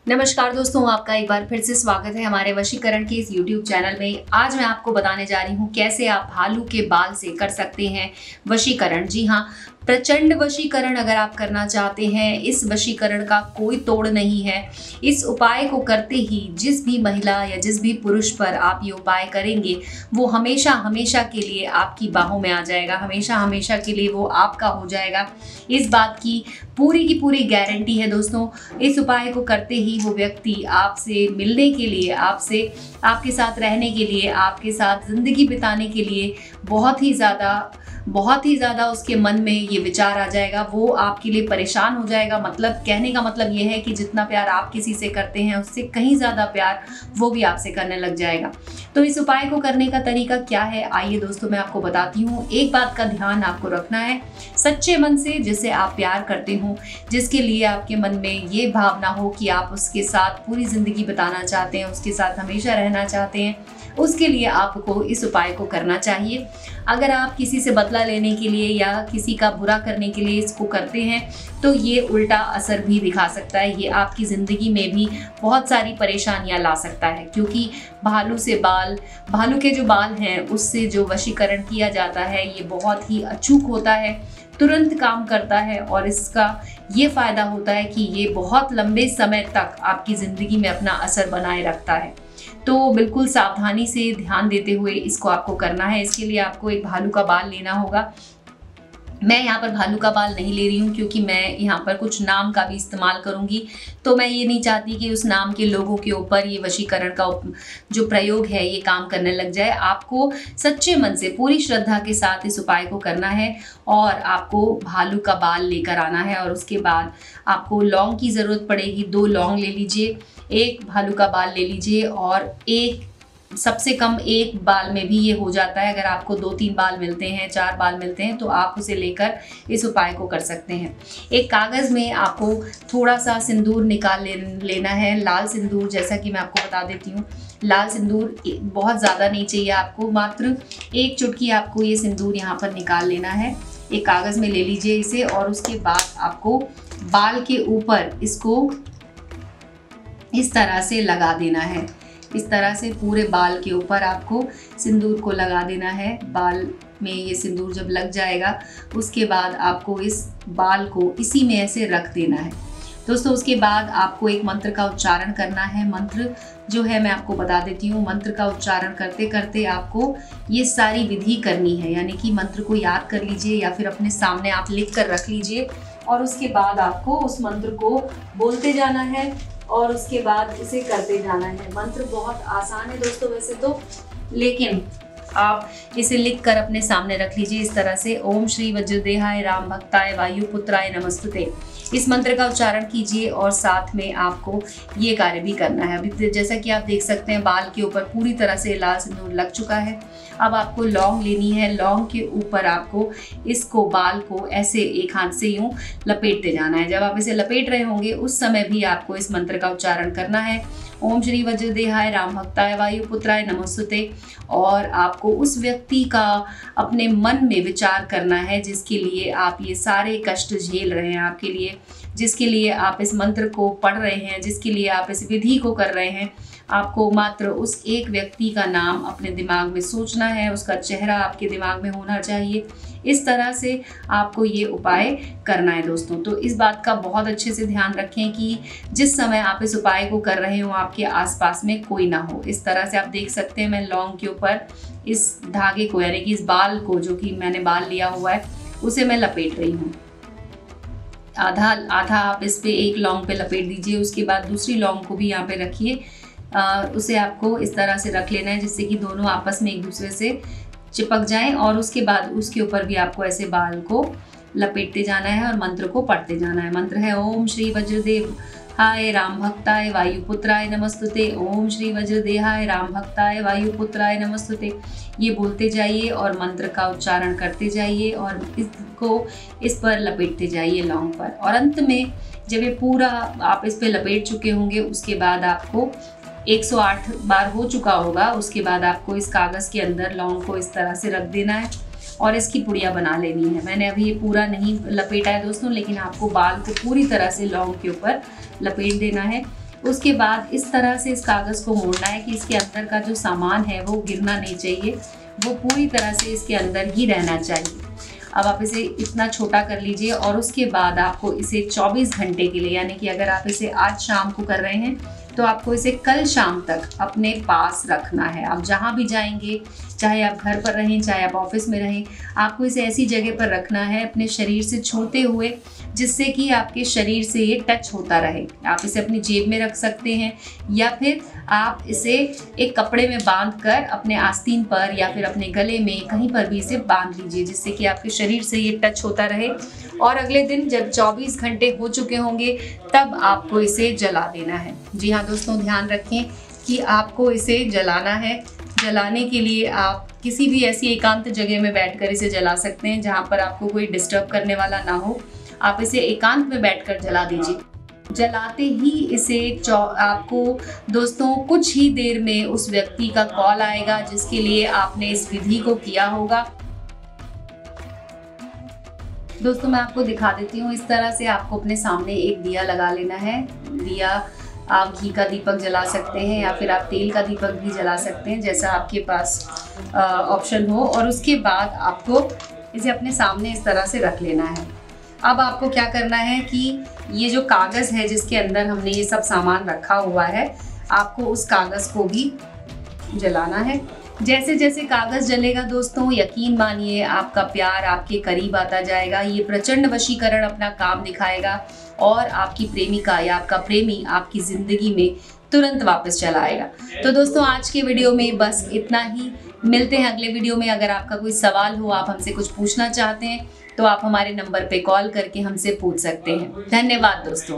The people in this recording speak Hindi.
नमस्कार दोस्तों, आपका एक बार फिर से स्वागत है हमारे वशीकरण के इस YouTube चैनल में। आज मैं आपको बताने जा रही हूँ कैसे आप भालू के बाल से कर सकते हैं वशीकरण। जी हाँ, प्रचंड वशीकरण अगर आप करना चाहते हैं, इस वशीकरण का कोई तोड़ नहीं है। इस उपाय को करते ही जिस भी महिला या जिस भी पुरुष पर आप ये उपाय करेंगे, वो हमेशा हमेशा के लिए आपकी बाहों में आ जाएगा, हमेशा हमेशा के लिए वो आपका हो जाएगा। इस बात की पूरी गारंटी है दोस्तों। इस उपाय को करते ही वो व्यक्ति आपसे मिलने के लिए, आपसे आपके साथ रहने के लिए, आपके साथ ज़िंदगी बिताने के लिए बहुत ही ज़्यादा उसके मन में ये विचार आ जाएगा। वो आपके लिए परेशान हो जाएगा। मतलब कहने का मतलब ये है कि जितना प्यार आप किसी से करते हैं, उससे कहीं ज़्यादा प्यार वो भी आपसे करने लग जाएगा। तो इस उपाय को करने का तरीका क्या है, आइए दोस्तों मैं आपको बताती हूँ। एक बात का ध्यान आपको रखना है, सच्चे मन से जिसे आप प्यार करते हो, जिसके लिए आपके मन में ये भावना हो कि आप उसके साथ पूरी ज़िंदगी बिताना चाहते हैं, उसके साथ हमेशा रहना चाहते हैं, उसके लिए आपको इस उपाय को करना चाहिए। अगर आप किसी से बदला लेने के लिए या किसी का बुरा करने के लिए इसको करते हैं, तो ये उल्टा असर भी दिखा सकता है। ये आपकी ज़िंदगी में भी बहुत सारी परेशानियां ला सकता है, क्योंकि भालू के जो बाल हैं उससे जो वशीकरण किया जाता है, ये बहुत ही अचूक होता है, तुरंत काम करता है। और इसका ये फ़ायदा होता है कि ये बहुत लंबे समय तक आपकी ज़िंदगी में अपना असर बनाए रखता है। तो बिल्कुल सावधानी से ध्यान देते हुए इसको आपको करना है। इसके लिए आपको एक भालू का बाल लेना होगा। मैं यहाँ पर भालू का बाल नहीं ले रही हूँ, क्योंकि मैं यहाँ पर कुछ नाम का भी इस्तेमाल करूँगी। तो मैं ये नहीं चाहती कि उस नाम के लोगों के ऊपर ये वशीकरण का जो प्रयोग है ये काम करने लग जाए। आपको सच्चे मन से पूरी श्रद्धा के साथ इस उपाय को करना है और आपको भालू का बाल लेकर आना है। और उसके बाद आपको लौंग की ज़रूरत पड़ेगी। 2 लौंग ले लीजिए, 1 भालू का बाल ले लीजिए और सबसे कम 1 बाल में भी ये हो जाता है। अगर आपको 2-3 बाल मिलते हैं, 4 बाल मिलते हैं, तो आप उसे लेकर इस उपाय को कर सकते हैं। एक कागज़ में आपको थोड़ा सा सिंदूर निकाल लेना है, लाल सिंदूर। जैसा कि मैं आपको बता देती हूँ, लाल सिंदूर बहुत ज़्यादा नहीं चाहिए आपको, मात्र 1 चुटकी आपको ये सिंदूर यहाँ पर निकाल लेना है। एक कागज़ में ले लीजिए इसे और उसके बाद आपको बाल के ऊपर इसको इस तरह से लगा देना है। इस तरह से पूरे बाल के ऊपर आपको सिंदूर को लगा देना है। बाल में ये सिंदूर जब लग जाएगा, उसके बाद आपको इस बाल को इसी में ऐसे रख देना है दोस्तों। उसके बाद आपको एक मंत्र का उच्चारण करना है। मंत्र जो है मैं आपको बता देती हूँ। मंत्र का उच्चारण करते करते आपको ये सारी विधि करनी है, यानी कि मंत्र को याद कर लीजिए या फिर अपने सामने आप लिख कर रख लीजिए। और उसके बाद आपको उस मंत्र को बोलते जाना है और उसके बाद इसे करते जाना है। मंत्र बहुत आसान है दोस्तों वैसे तो, लेकिन आप इसे लिख कर अपने सामने रख लीजिए इस तरह से। ओम श्री वज्रदेहाय राम भक्ताय वायुपुत्राय नमस्तुते। इस मंत्र का उच्चारण कीजिए और साथ में आपको ये कार्य भी करना है। अभी जैसा कि आप देख सकते हैं, बाल के ऊपर पूरी तरह से लाल सिंदूर लग चुका है। अब आपको लौंग लेनी है। लौंग के ऊपर आपको इसको, बाल को ऐसे एक हाथ से यूं लपेटते जाना है। जब आप इसे लपेट रहे होंगे उस समय भी आपको इस मंत्र का उच्चारण करना है। ओम श्री वज्रदेहाय राम भक्ताय वायुपुत्राय नमस्तुते। और आपको उस व्यक्ति का अपने मन में विचार करना है जिसके लिए आप ये सारे कष्ट झेल रहे हैं, आपके लिए जिसके लिए आप इस मंत्र को पढ़ रहे हैं, जिसके लिए आप इस विधि को कर रहे हैं। आपको मात्र उस एक व्यक्ति का नाम अपने दिमाग में सोचना है, उसका चेहरा आपके दिमाग में होना चाहिए। इस तरह से आपको ये उपाय करना है दोस्तों। तो इस बात का बहुत अच्छे से ध्यान रखें कि जिस समय आप इस उपाय को कर रहे हो आपके आसपास में कोई ना हो। इस तरह से आप देख सकते हैं, मैं लौंग के ऊपर इस धागे को, यानी कि इस बाल को, जो कि मैंने बाल लिया हुआ है, उसे मैं लपेट रही हूँ। आधा आप इस पे एक लौंग पे लपेट दीजिए। उसके बाद दूसरी लौंग को भी यहाँ पे रखिए। उसे आपको इस तरह से रख लेना है जिससे कि दोनों आपस में एक दूसरे से चिपक जाएं। और उसके बाद उसके ऊपर भी आपको ऐसे बाल को लपेटते जाना है और मंत्र को पढ़ते जाना है। मंत्र है ओम श्री वज्रदेव हाय राम भक्ताय वायुपुत्राय नमस्तुते। ओम श्री वज्रदेहाय राम भक्ताय वायुपुत्राय नमस्तुते। ये बोलते जाइए और मंत्र का उच्चारण करते जाइए और इसको इस पर लपेटते जाइए लौंग पर। और अंत में जब ये पूरा आप इस पे लपेट चुके होंगे, उसके बाद आपको 108 बार हो चुका होगा, उसके बाद आपको इस कागज़ के अंदर लौंग को इस तरह से रख देना है और इसकी पुड़िया बना लेनी है। मैंने अभी ये पूरा नहीं लपेटा है दोस्तों, लेकिन आपको बाल को पूरी तरह से लौंग के ऊपर लपेट देना है। उसके बाद इस तरह से इस कागज़ को मोड़ना है कि इसके अंदर का जो सामान है वो गिरना नहीं चाहिए, वो पूरी तरह से इसके अंदर ही रहना चाहिए। अब आप इसे इतना छोटा कर लीजिए और उसके बाद आपको इसे 24 घंटे के लिए, यानी कि अगर आप इसे आज शाम को कर रहे हैं तो आपको इसे कल शाम तक अपने पास रखना है। आप जहाँ भी जाएंगे, चाहे आप घर पर रहें चाहे आप ऑफिस में रहें, आपको इसे ऐसी जगह पर रखना है अपने शरीर से छूते हुए जिससे कि आपके शरीर से ये टच होता रहे। आप इसे अपनी जेब में रख सकते हैं या फिर आप इसे एक कपड़े में बांध कर अपने आस्तीन पर या फिर अपने गले में कहीं पर भी इसे बांध लीजिए जिससे कि आपके शरीर से ये टच होता रहे। और अगले दिन जब 24 घंटे हो चुके होंगे तब आपको इसे जला देना है। जी हाँ दोस्तों, ध्यान रखें कि आपको इसे जलाना है। जलाने के लिए आप किसी भी ऐसी एकांत जगह में बैठकर इसे जला सकते हैं जहाँ पर आपको कोई डिस्टर्ब करने वाला ना हो। आप इसे एकांत में बैठकर जला दीजिए। जलाते ही इसे आपको दोस्तों कुछ ही देर में उस व्यक्ति का कॉल आएगा जिसके लिए आपने इस विधि को किया होगा। दोस्तों मैं आपको दिखा देती हूँ। इस तरह से आपको अपने सामने एक दिया लगा लेना है। दिया आप घी का दीपक जला सकते हैं या फिर आप तेल का दीपक भी जला सकते हैं, जैसा आपके पास ऑप्शन हो। और उसके बाद आपको इसे अपने सामने इस तरह से रख लेना है। अब आपको क्या करना है कि ये जो कागज़ है जिसके अंदर हमने ये सब सामान रखा हुआ है, आपको उस कागज़ को भी जलाना है। जैसे जैसे कागज़ जलेगा दोस्तों, यकीन मानिए आपका प्यार आपके करीब आता जाएगा। ये प्रचंड वशीकरण अपना काम दिखाएगा और आपकी प्रेमिका या आपका प्रेमी आपकी ज़िंदगी में तुरंत वापस चला आएगा। तो दोस्तों आज के वीडियो में बस इतना ही। मिलते हैं अगले वीडियो में। अगर आपका कोई सवाल हो, आप हमसे कुछ पूछना चाहते हैं तो आप हमारे नंबर पे कॉल करके हमसे पूछ सकते हैं। धन्यवाद दोस्तों।